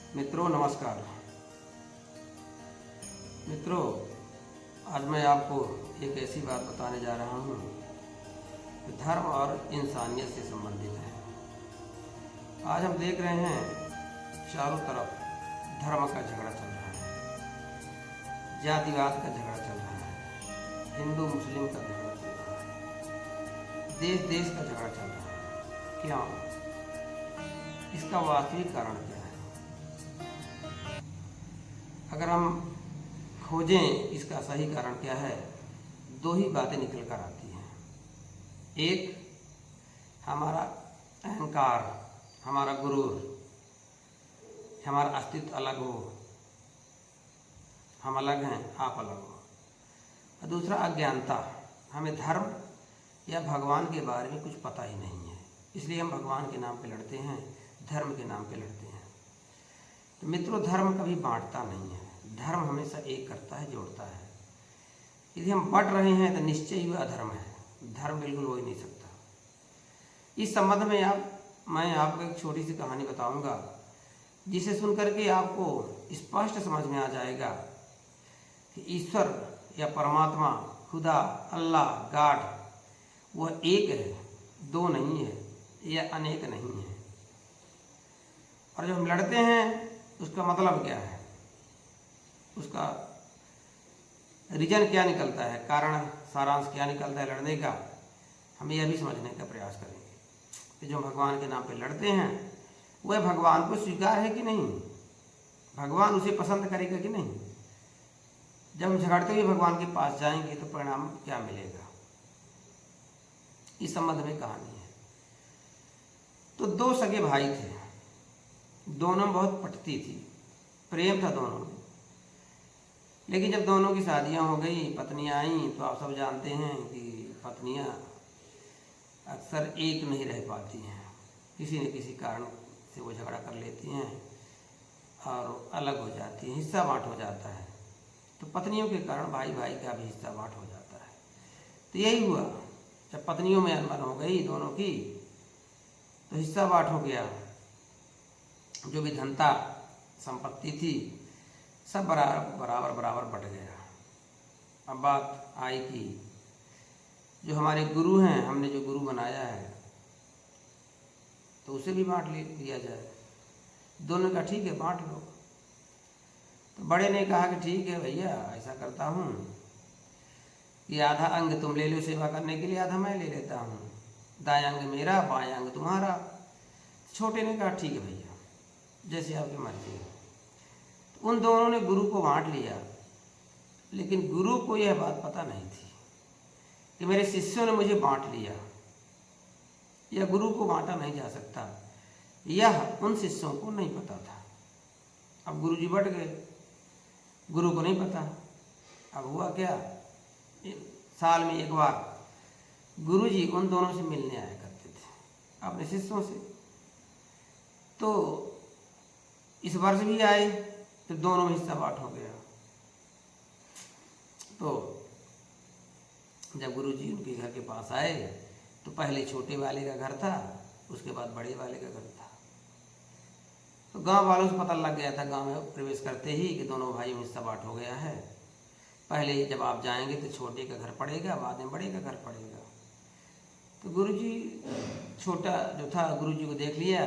मित्रों नमस्कार। मित्रों, आज मैं आपको एक ऐसी बात बताने जा रहा हूँ कि धर्म और इंसानियत से संबंधित है। आज हम देख रहे हैं चारों तरफ धर्म का झगड़ा चल रहा है, जातिवाद का झगड़ा चल रहा है, हिंदू मुस्लिम का झगड़ा चल रहा है, देश देश का झगड़ा चल रहा है। क्यों? इसका वास्तविक कारण क्या है? अगर हम खोजें इसका सही कारण क्या है, दो ही बातें निकल कर आती हैं। एक, हमारा अहंकार, हमारा गुरूर, हमारा अस्तित्व अलग हो, हम अलग हैं, आप अलग हो। और दूसरा अज्ञानता, हमें धर्म या भगवान के बारे में कुछ पता ही नहीं है, इसलिए हम भगवान के नाम पे लड़ते हैं, धर्म के नाम पे लड़ते हैं। तो मित्रों, धर्म कभी बांटता नहीं है, धर्म हमेशा एक करता है, जोड़ता है। यदि हम बट रहे हैं तो निश्चय ही वह अधर्म है, धर्म बिल्कुल हो ही नहीं सकता। इस संबंध में मैं आपको एक छोटी सी कहानी बताऊंगा, जिसे सुनकर के आपको स्पष्ट समझ में आ जाएगा कि ईश्वर या परमात्मा, खुदा, अल्लाह, गॉड, वह एक है, दो नहीं है या अनेक नहीं है। और जब हम लड़ते हैं उसका मतलब क्या है, उसका रीजन क्या निकलता है, कारण सारांश क्या निकलता है लड़ने का, हम यह भी समझने का प्रयास करेंगे कि जो भगवान के नाम पे लड़ते हैं वह भगवान को स्वीकार है कि नहीं, भगवान उसे पसंद करेगा कि नहीं। जब हम झगड़ते हुए भगवान के पास जाएंगे तो परिणाम क्या मिलेगा, इस संबंध में कहानी है। तो दो सगे भाई थे, दोनों बहुत पटती थी, प्रेम था दोनों में। लेकिन जब दोनों की शादियां हो गई, पत्नियां आईं, तो आप सब जानते हैं कि पत्नियां अक्सर एक नहीं रह पाती हैं, किसी न किसी कारण से वो झगड़ा कर लेती हैं और अलग हो जाती हैं, हिस्सा बाँट हो जाता है। तो पत्नियों के कारण भाई भाई का भी हिस्सा बाँट हो जाता है। तो यही हुआ, जब पत्नियों में अनबन हो गई दोनों की, तो हिस्सा बाँट हो गया। जो भी धनता संपत्ति थी सब बराबर बराबर बट गया। अब बात आई कि जो हमारे गुरु हैं, हमने जो गुरु बनाया है, तो उसे भी बांट लिया जाए। दोनों का ठीक है, बांट लो। तो बड़े ने कहा कि ठीक है भैया, ऐसा करता हूँ कि आधा अंग तुम ले लो सेवा करने के लिए, आधा मैं ले लेता हूँ, दायां अंग मेरा, बायां अंग तुम्हारा। छोटे ने कहा ठीक है भैया, जैसे आपकी मर्जी है। तो उन दोनों ने गुरु को बांट लिया, लेकिन गुरु को यह बात पता नहीं थी कि मेरे शिष्यों ने मुझे बांट लिया। यह गुरु को बांटा नहीं जा सकता, यह उन शिष्यों को नहीं पता था। अब गुरु जी बट गए, गुरु को नहीं पता। अब हुआ क्या, साल में एक बार गुरु जी उन दोनों से मिलने आया करते थे, अपने शिष्यों से। तो इस वर्ष भी आए, तो दोनों में हिस्सा बांट हो गया। तो जब गुरु जी उनके घर के पास आए, तो पहले छोटे वाले का घर था, उसके बाद बड़े वाले का घर था। तो गांव वालों से पता लग गया था, गांव में प्रवेश करते ही, कि दोनों भाई में हिस्सा बांट हो गया है। पहले जब आप जाएंगे तो छोटे का घर पड़ेगा, बाद में बड़े का घर पड़ेगा। तो गुरु जी, छोटा जो था, गुरु जी को देख लिया,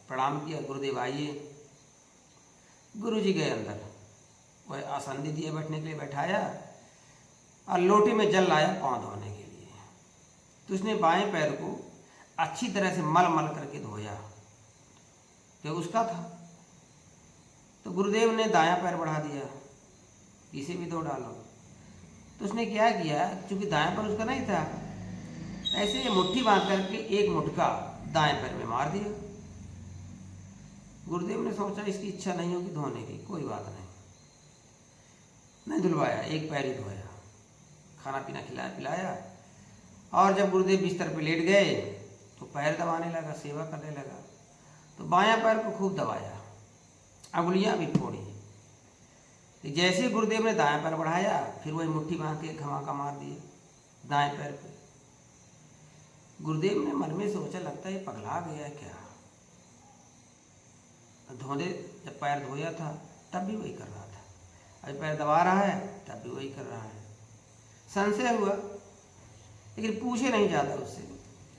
प्रणाम किया, गुरुदेव आइए। गुरु जी गए अंदर, वह आसन दे दिया बैठने के लिए, बैठाया और लोटे में जल लाया पाँव धोने के लिए। तो उसने बाएं पैर को अच्छी तरह से मल मल करके धोया, जो उसका था। तो गुरुदेव ने दायां पैर बढ़ा दिया, इसे भी धो डालो। तो उसने क्या किया, चूंकि दायां पैर उसका नहीं था, ऐसे ये मुट्ठी बांध करके एक मुटका दाएं पैर में मार दिया। गुरुदेव ने सोचा इसकी इच्छा नहीं होगी धोने की, कोई बात नहीं धुलवाया, एक पैर ही धोया, खाना पीना खिलाया पिलाया। और जब गुरुदेव बिस्तर पे लेट गए तो पैर दबाने लगा, सेवा करने लगा। तो बायां पैर को खूब दबाया, अंगुलियां भी फोड़ी। जैसे गुरुदेव ने दायां पैर बढ़ाया, फिर वही मुट्ठी बांध के धमाका मार दिया दाएं पैर पे। गुरुदेव ने मन में सोचा, लगता है ये पगला गया क्या। धोने जब पैर धोया था तब भी वही कर रहा था, अभी पैर दबा रहा है तब भी वही कर रहा है। संशय हुआ, लेकिन पूछे नहीं जाता उससे।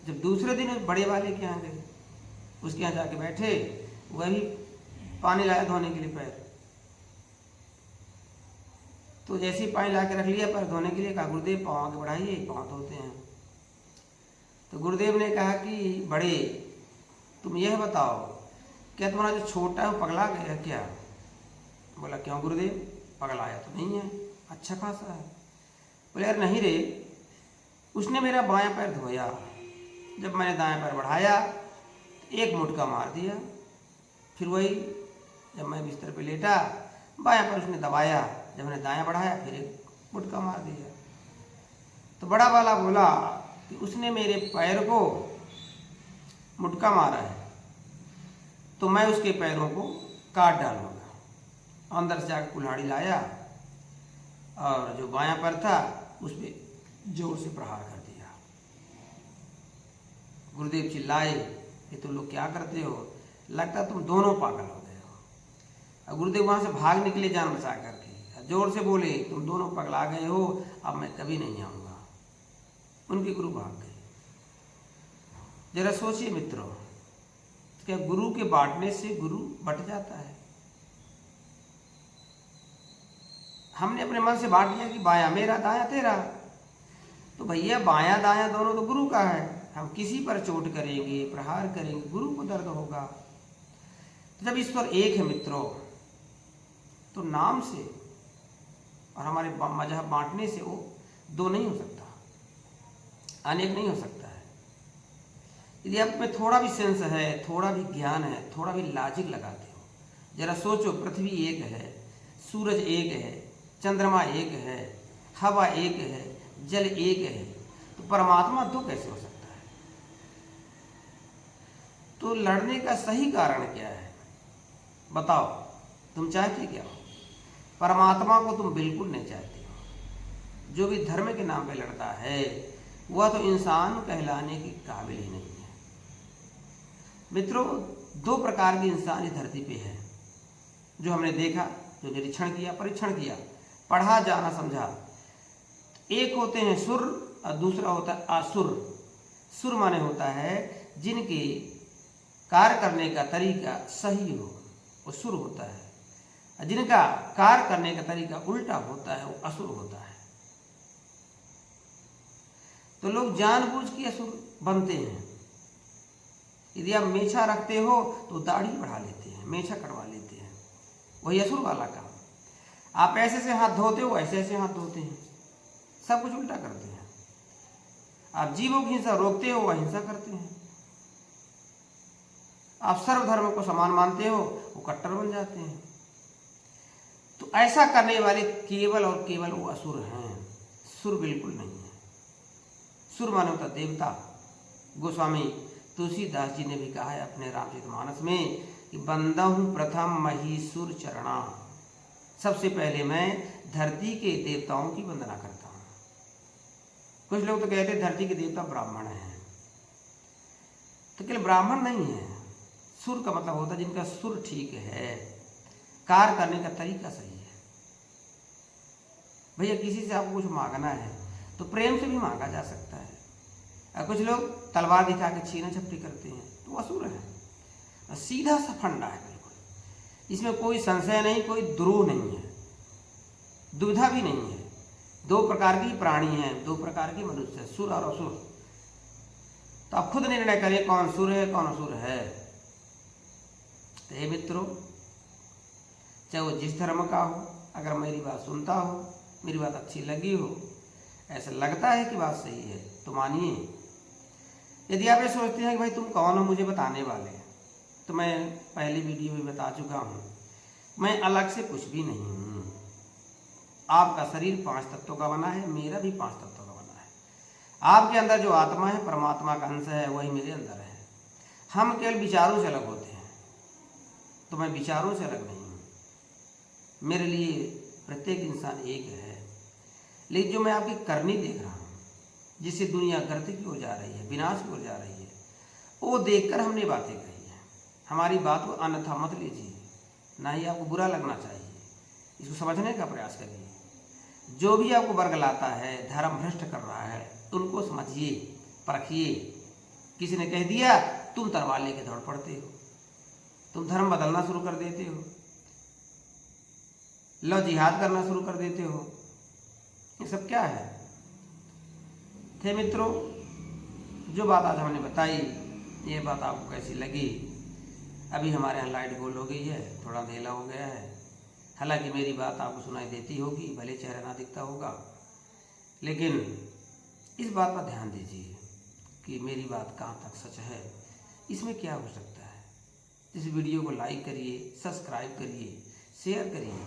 जब दूसरे दिन उस बड़े वाले के यहाँ गए, उसके यहाँ जाके बैठे, वह भी पानी लाया धोने के लिए पैर। तो जैसे ही पानी ला के रख लिया पैर धोने के लिए, कहा गुरुदेव पाँव आगे बढ़ाइए, पाँव धोते हैं। तो गुरुदेव ने कहा कि बड़े, तुम यह बताओ क्या तुम्हारा जो छोटा है वो पगला गया क्या? बोला क्यों गुरुदेव, पगलाया तो नहीं है, अच्छा खासा है। बोले यार नहीं रे, उसने मेरा बायां पैर धोया, जब मैंने दायां पैर बढ़ाया एक मुटका मार दिया, फिर वही जब मैं बिस्तर पे लेटा बायां पैर उसने दबाया, जब मैंने दायां बढ़ाया फिर एक मुटका मार दिया। तो बड़ा वाला बोला कि उसने मेरे पैर को मुटका मारा है तो मैं उसके पैरों को काट डालूंगा। अंदर से जाकर कुल्हाड़ी लाया और जो बायां पैर था उस पर जोर से प्रहार कर दिया। गुरुदेव चिल्लाए, ये तुम लोग क्या करते हो, लगता तुम दोनों पागल हो गए हो। और गुरुदेव वहां से भाग निकले जान बचा करके, जोर से बोले तुम दोनों पगला गए हो, अब मैं कभी नहीं आऊंगा। उनके गुरु भाग गए। जरा सोचिए मित्रों, क्या गुरु के बांटने से गुरु बट जाता है? हमने अपने मन से बांट लिया कि बायां मेरा दायां तेरा, तो भैया बायां दायां दोनों तो गुरु का है। हम किसी पर चोट करेंगे, प्रहार करेंगे, गुरु को दर्द होगा। तो जब ईश्वर एक है मित्रों, तो नाम से और हमारे मजहब बांटने से वो दो नहीं हो सकता, अनेक नहीं हो सकता है। यदि आप में थोड़ा भी सेंस है, थोड़ा भी ज्ञान है, थोड़ा भी लॉजिक लगाते हो, जरा सोचो, पृथ्वी एक है, सूरज एक है, चंद्रमा एक है, हवा एक है, जल एक है, तो परमात्मा दो कैसे हो सकता है? तो लड़ने का सही कारण क्या है बताओ? तुम चाहते क्या हो? परमात्मा को तुम बिल्कुल नहीं चाहते हो। जो भी धर्म के नाम पे लड़ता है वह तो इंसान कहलाने के काबिल ही नहीं है। मित्रों, दो प्रकार के इंसान इस धरती पे है, जो हमने देखा, जो निरीक्षण किया, परीक्षण किया, पढ़ा, जाना, समझा। एक होते हैं सुर और दूसरा होता है असुर। सुर माने होता है जिनके कार्य करने का तरीका सही हो, वो सुर होता है, और जिनका कार्य करने का तरीका उल्टा होता है वो असुर होता है। तो लोग जानबूझ के असुर बनते हैं। यदि आप मेछा रखते हो तो दाढ़ी बढ़ा लेते हैं, मेछा कटवा लेते हैं, वही असुर वाला काम। आप ऐसे से हाथ धोते हो, ऐसे ऐसे हाथ धोते हैं, सब कुछ उल्टा करते हैं। आप जीवों की हिंसा रोकते हो, वह हिंसा करते हैं। आप सर्वधर्म को समान मानते हो, वो कट्टर बन जाते हैं। तो ऐसा करने वाले केवल और केवल वो असुर हैं, सुर बिल्कुल नहीं है। सुर माने होता देवता। गोस्वामी तुलसीदास जी ने भी कहा है अपने रामचरितमानस में कि बंदहु प्रथम महीसुर चरणा, सबसे पहले मैं धरती के देवताओं की वंदना करता हूँ। कुछ लोग तो कहते हैं धरती के देवता ब्राह्मण हैं, तो केवल ब्राह्मण नहीं है, सुर का मतलब होता है जिनका सुर ठीक है, कार्य करने का तरीका सही है। भैया किसी से आपको कुछ मांगना है तो प्रेम से भी मांगा जा सकता है। और कुछ लोग तलवार दिखा के छीना झपटी करते हैं, तो असुर है। सीधा सा फंडा है बिल्कुल, इसमें कोई संशय नहीं, कोई द्रोह नहीं है, दुविधा भी नहीं है। दो प्रकार की प्राणी हैं, दो प्रकार के मनुष्य, सुर और असुर। तो आप खुद निर्णय करें कौन सुर है कौन असुर है। तो हे मित्रों, चाहे वो जिस धर्म का हो, अगर मेरी बात सुनता हो, मेरी बात अच्छी लगी हो, ऐसा लगता है कि बात सही है तो मानिए। यदि आप ये सोचते हैं कि भाई तुम कौन हो मुझे बताने वाले, तो मैं पहली वीडियो में बता चुका हूँ, मैं अलग से कुछ भी नहीं हूँ। आपका शरीर 5 तत्वों का बना है, मेरा भी 5 तत्वों का बना है। आपके अंदर जो आत्मा है, परमात्मा का अंश है, वही मेरे अंदर है। हम केवल विचारों से अलग होते हैं, तो मैं विचारों से अलग नहीं हूँ। मेरे लिए प्रत्येक इंसान एक है। लेकिन जो मैं आपकी करनी देख रहा हूँ, जिससे दुनिया गति की ओर जा रही है, विनाश की ओर जा रही है, वो देखकर हमने बातें कही है। हमारी बात को अन्यथा मत लीजिए, ना ही आपको बुरा लगना चाहिए। इसको समझने का प्रयास करिए। जो भी आपको वर्गलाता है, धर्म भ्रष्ट कर रहा है, उनको समझिए, परखिए। किसी ने कह दिया, तुम तलवार लेके दौड़ पड़ते हो, तुम धर्म बदलना शुरू कर देते हो, लो जिहाद करना शुरू कर देते हो। ये सब क्या है? थे मित्रों, जो बात आज हमने बताई, ये बात आपको कैसी लगी? अभी हमारे यहाँ लाइट गोल हो गई है, थोड़ा अंधेला हो गया है। हालांकि मेरी बात आपको सुनाई देती होगी, भले चेहरा ना दिखता होगा, लेकिन इस बात पर ध्यान दीजिए कि मेरी बात कहाँ तक सच है, इसमें क्या हो सकता है। इस वीडियो को लाइक करिए, सब्सक्राइब करिए, शेयर करिए,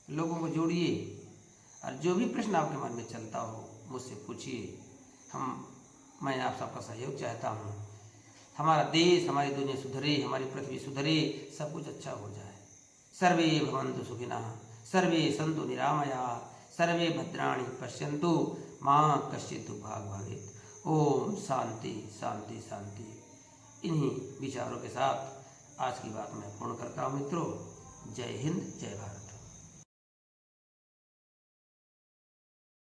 लोगों को जोड़िए, और जो भी प्रश्न आपके मन में चलता हो मुझसे पूछिए। मैं आप सबका सहयोग चाहता हूँ। हमारा देश, हमारी दुनिया सुधरे, हमारी पृथ्वी सुधरे, सब कुछ अच्छा हो जाए। सर्वे भवन्तु सुखिनः, सर्वे सन्तु निरामयाः, सर्वे भद्राणि पश्यन्तु, माँ कश्चित् दुर्भाग् भवेत्। ओम शांति शांति शांति। इन्हीं विचारों के साथ आज की बात मैं पूर्ण करता हूँ मित्रों। जय हिंद, जय भारत।